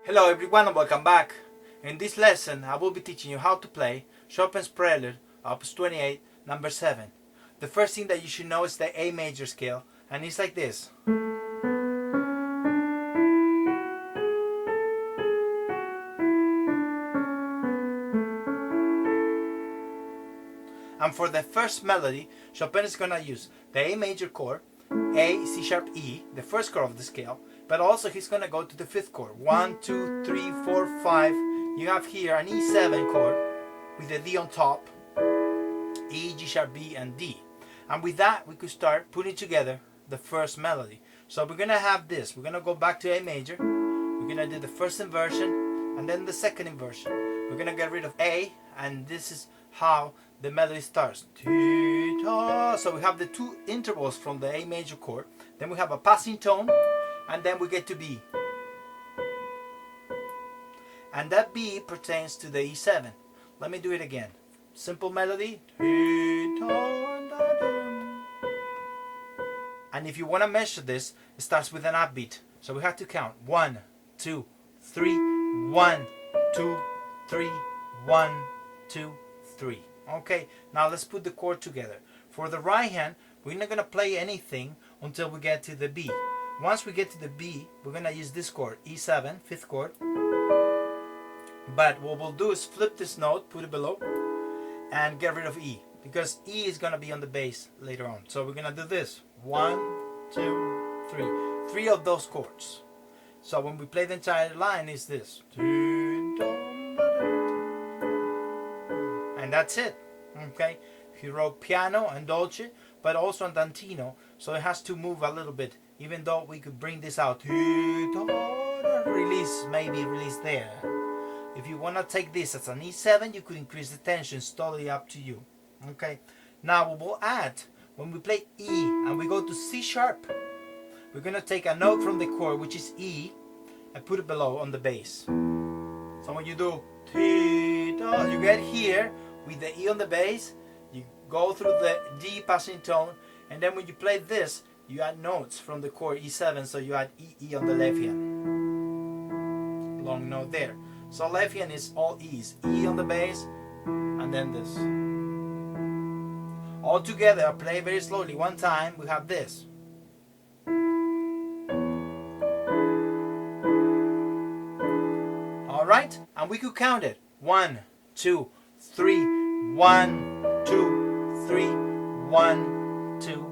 Hello everyone and welcome back. In this lesson I will be teaching you how to play Chopin's Prelude Opus 28 number 7. The first thing that you should know is the A major scale, and it's like this. And for the first melody, Chopin is going to use the A major chord, A, C sharp, E, the first chord of the scale, but also he's going to go to the fifth chord. 1, 2, 3, 4, 5. You have here an E7 chord with the D on top, E, G sharp, B, and D. And with that, we could start putting together the first melody. So we're going to have this. We're going to go back to A major. We're going to do the first inversion and then the second inversion. We're going to get rid of A, and this is how the melody starts. So we have the two intervals from the A major chord, then we have a passing tone, and then we get to B. And that B pertains to the E7. Let me do it again. Simple melody. And if you want to measure this, it starts with an upbeat. So we have to count 1, 2, 3, 1, 2, 3, 1, 2, 3. Okay, now let's put the chord together. For the right hand, we're not going to play anything until we get to the B. Once we get to the B, we're going to use this chord, E7, fifth chord. But what we'll do is flip this note, put it below, and get rid of E, because E is going to be on the bass later on. So we're going to do this. 1, 2, 3. 3 of those chords. So when we play the entire line, is this. And that's it. Okay, he wrote piano and dolce, but also andantino, so it has to move a little bit, even though we could bring this out. Release, maybe release there. If you want to take this as an E7, you could increase the tension. It's totally up to you. Okay, now we will add, when we play E and we go to C sharp, we're going to take a note from the chord, which is E, and put it below on the bass. So when you do, you get here with the E on the bass, you go through the D passing tone, and then when you play this, you add notes from the chord E7, so you add E, E on the left hand. Long note there. So left hand is all E's. E on the bass, and then this. All together, I play very slowly. One time, we have this. Alright? And we could count it. 1, 2, 3, 1, 2, 3, 1, 2,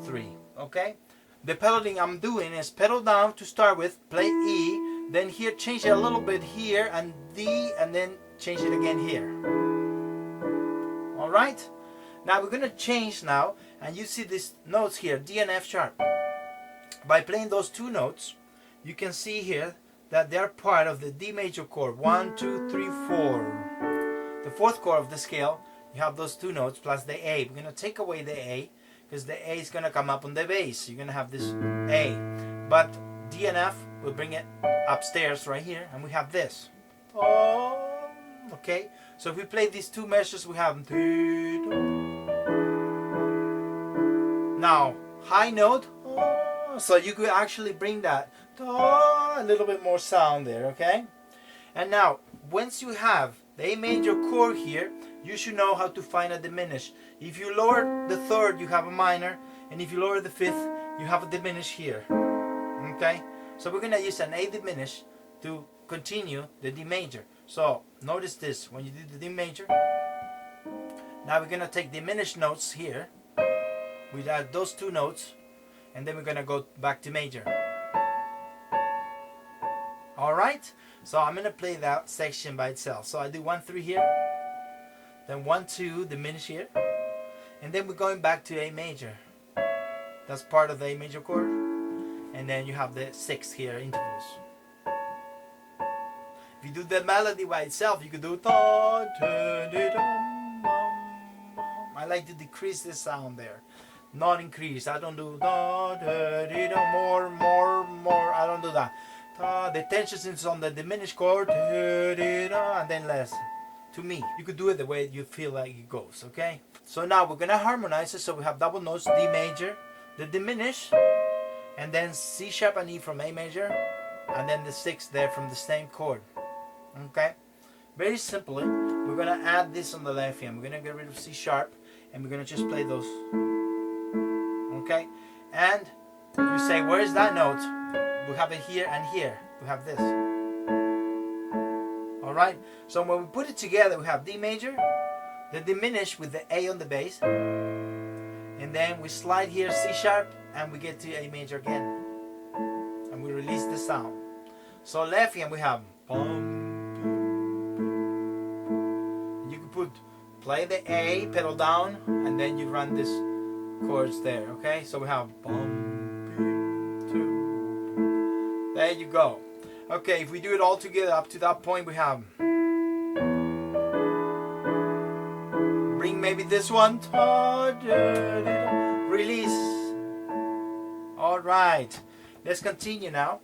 3. Okay? The pedaling I'm doing is pedal down to start with, play E, then here change it a little bit here, and D, and then change it again here. Alright? Now we're going to change now, and you see these notes here, D and F sharp. By playing those two notes, you can see here that they're part of the D major chord. 1, 2, 3, 4. The fourth chord of the scale, you have those two notes plus the A. We're going to take away the A, because the A is going to come up on the bass. You're going to have this A. But D and F, we'll bring it upstairs right here, and we have this. Okay, so if we play these two measures, we have. Now, high note, so you could actually bring that a little bit more sound there, okay? And now, once you have the A major chord here, you should know how to find a diminished. If you lower the third, you have a minor, and if you lower the fifth, you have a diminished here. Okay? So we're going to use an A diminished to continue the D major. So notice this, when you do the D major, now we're going to take diminished notes here. We add those two notes, and then we're going to go back to major. Alright? So I'm going to play that section by itself. So I do 1, 3 here, then 1, 2, diminish here, and then we're going back to A major. That's part of the A major chord. And then you have the 6 here, intervals. If you do the melody by itself, you could do. I like to decrease the sound there, not increase. I don't do more. I don't do that. The tension is on the diminished chord, and then less. To me, you could do it the way you feel like it goes. Okay. So now we're gonna harmonize it. So we have double notes: D major, the diminished, and then C sharp and E from A major, and then the 6 there from the same chord. Okay, very simply, we're gonna add this on the left hand. We're gonna get rid of C sharp, and we're gonna just play those. Okay, and you say, where is that note? We have it here and here. We have this. All right. So when we put it together, we have D major, the diminished with the A on the bass, and then we slide here C sharp, and we get to A major again, and we release the sound. So left hand we have bum. You can play the A pedal down, and then you run this chords there. Okay. So we have bum, two. There you go. Okay, if we do it all together up to that point, we have bring maybe this one, release. All right, let's continue now.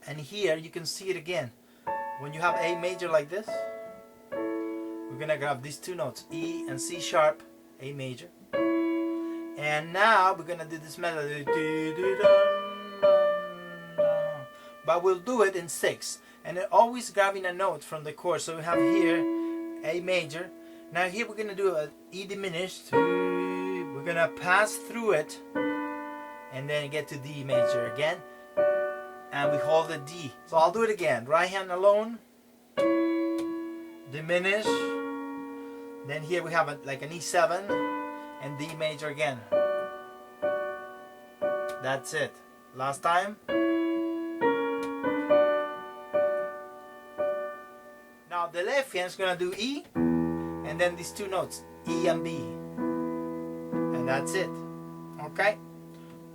And here you can see it again. When you have A major like this, we're gonna grab these two notes, E and C sharp, A major. And now we're gonna do this melody. But we'll do it in 6, and always grabbing a note from the chord. So we have here A major. Now here we're gonna do an E diminished. We're gonna pass through it, and then get to D major again, and we hold the D. So I'll do it again. Right hand alone, diminish. Then here we have like an E7 and D major again. That's it. Last time. Now the left hand is gonna do E, and then these two notes, E and B, and that's it. Okay,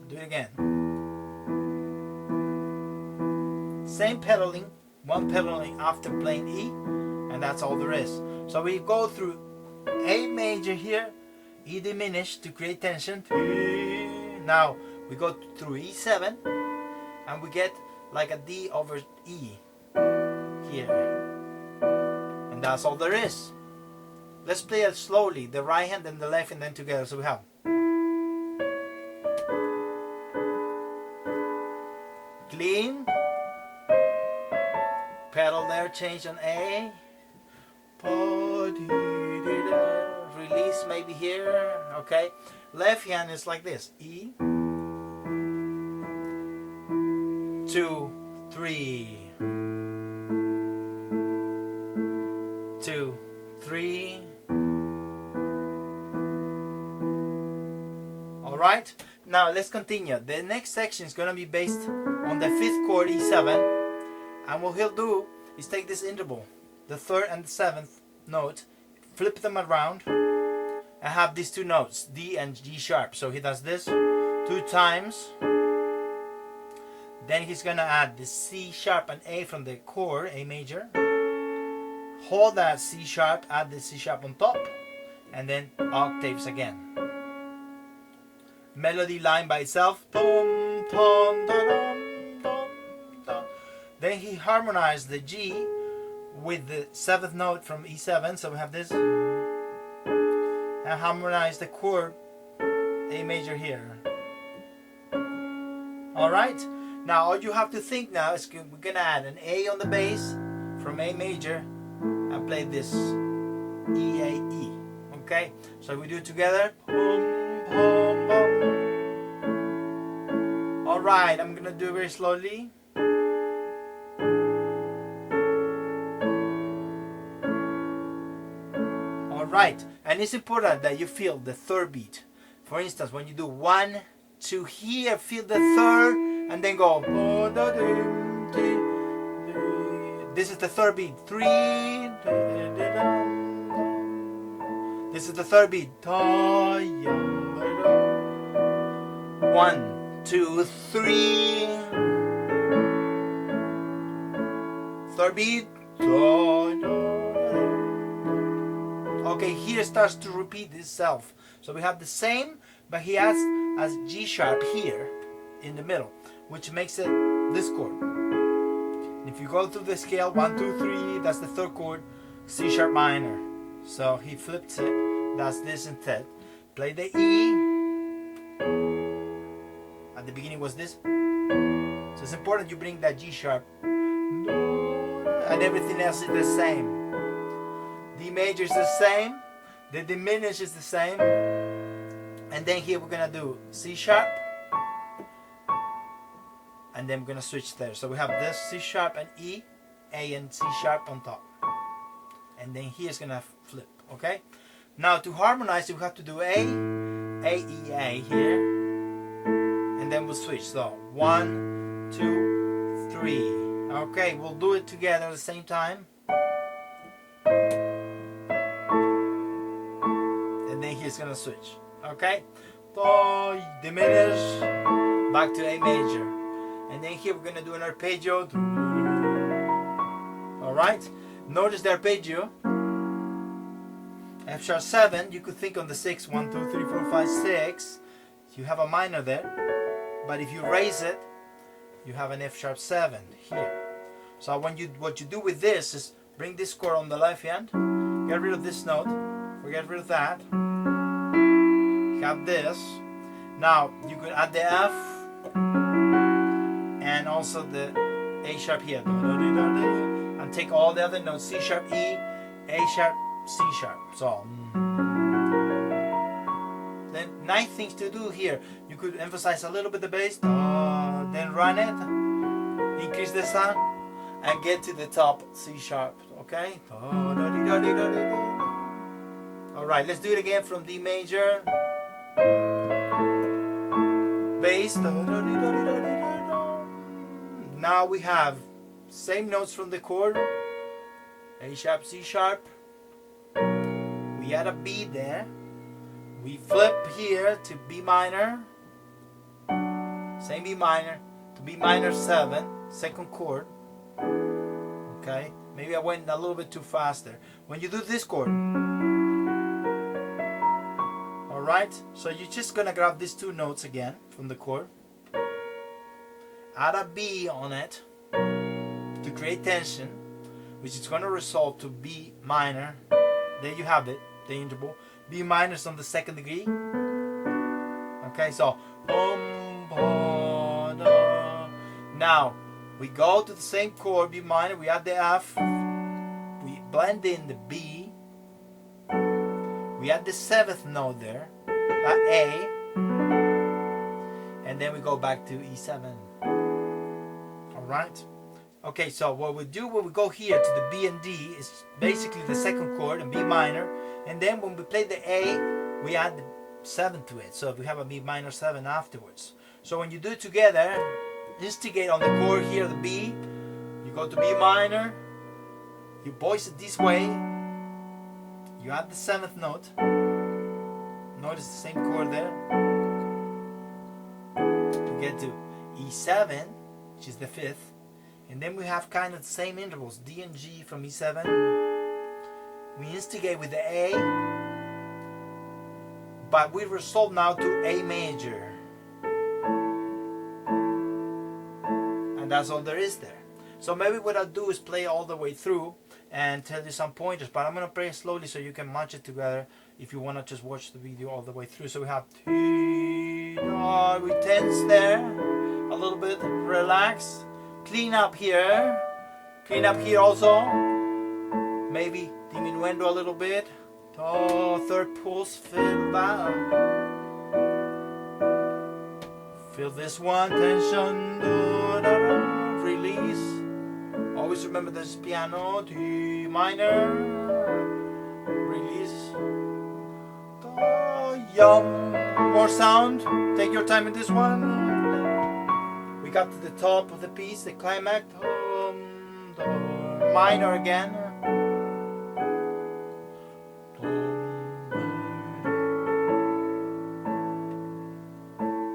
do it again. Same pedaling, one pedaling after playing E, and that's all there is. So we go through A major here, E diminished to create tension. Now we go through E7, and we get like a D over E here. That's all there is. Let's play it slowly, the right hand and the left hand then together. So we have clean, pedal there, change on A, release maybe here. Okay, left hand is like this, E, 2, 3, 2, 3. All right, now let's continue. The next section is going to be based on the 5th chord, E7, and what he'll do is take this interval, the 3rd and the 7th note, flip them around, and have these two notes, D and G sharp. So he does this 2 times. Then he's going to add the C sharp and A from the chord, A major. Hold that C sharp, add the C sharp on top, and then octaves again. Melody line by itself. Then he harmonized the G with the 7th note from E7, so we have this. And harmonize the chord A major here. Alright, now all you have to think now is we're going to add an A on the bass from A major, and play this E, A, E. Okay, so we do it together. Alright, I'm gonna do it very slowly. Alright, and it's important that you feel the 3rd beat. For instance, when you do 1, 2 here, feel the 3rd, and then go. This is the 3rd beat. 3. This is the 3rd beat. 1, 2, 3. 3rd beat. Okay, here it starts to repeat itself. So we have the same, but he adds as G sharp here in the middle, which makes it this chord. If you go through the scale 1, 2, 3, that's the 3rd chord, C sharp minor. So he flips it, that's this instead. Play the E. At the beginning was this. So it's important you bring that G sharp, and everything else is the same. D major is the same, the diminished is the same, and then here we're gonna do C sharp, and then we're gonna switch there. So we have this C sharp and E, A and C sharp on top, and then here's gonna flip. Okay. Now to harmonize, we have to do A, E, A here, and then we'll switch. So 1, 2, 3. Okay, we'll do it together at the same time. And then he's gonna switch. Okay? Do, diminish, back to A major. And then here we're gonna do an arpeggio. Alright? Notice the arpeggio. F sharp 7, you could think on the 6, 1, 2, 3, 4, 5, 6. You have a minor there. But if you raise it, you have an F sharp 7 here. So what you do with this is bring this chord on the left hand, get rid of this note, get rid of that, have this. Now you could add the F and also the A sharp here, and take all the other notes, C sharp, E, A sharp, C sharp. So then nice things to do here. You could emphasize a little bit the bass, then run it, increase the sound, and get to the top C sharp. Okay. All right, let's do it again from D major, bass. Now we have same notes from the chord, A sharp, C sharp. We add a B there. We flip here to B minor, same B minor, to B minor 7, second chord. Okay, maybe I went a little bit too fast there. When you do this chord, alright, so you're just gonna grab these two notes again from the chord, add a B on it to create tension, which is gonna resolve to B minor. There you have it, the interval. B minor is on the second degree. Okay, so now we go to the same chord, B minor, we add the F, we blend in the B, we add the 7th note there, that A, and then we go back to E7. Alright? Okay, so what we do when we go here to the B and D is basically the second chord and B minor, and then when we play the A, we add the 7 to it, so we have a B minor 7 afterwards. So when you do it together, instigate on the chord here, the B, you go to B minor, you voice it this way, you add the 7th note, notice the same chord there, you get to E7, which is the 5th, and then we have kind of the same intervals, D and G from E7, we instigate with the A, but we resolve now to A major. That's all there is there. So maybe what I'll do is play all the way through and tell you some pointers, but I'm going to play it slowly so you can match it together if you want to just watch the video all the way through. So we have T, we tense there a little bit, relax, clean up here also, maybe diminuendo a little bit, third pulse, fill that, feel this one, tension, release. Always remember this piano, D minor, release. More sound. Take your time in this one. We got to the top of the piece, the climax. Minor again.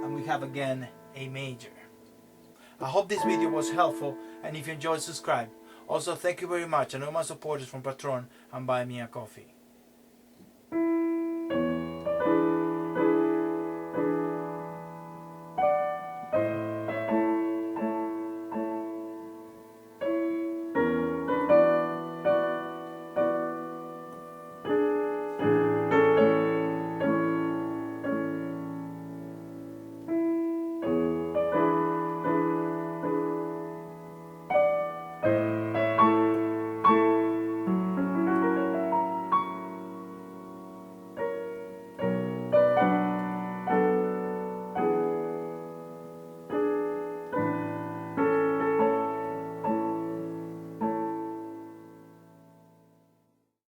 And we have again A major. I hope this video was helpful, and if you enjoyed, subscribe. Also, thank you very much. I know my supporters from Patreon and Buy Me a Coffee.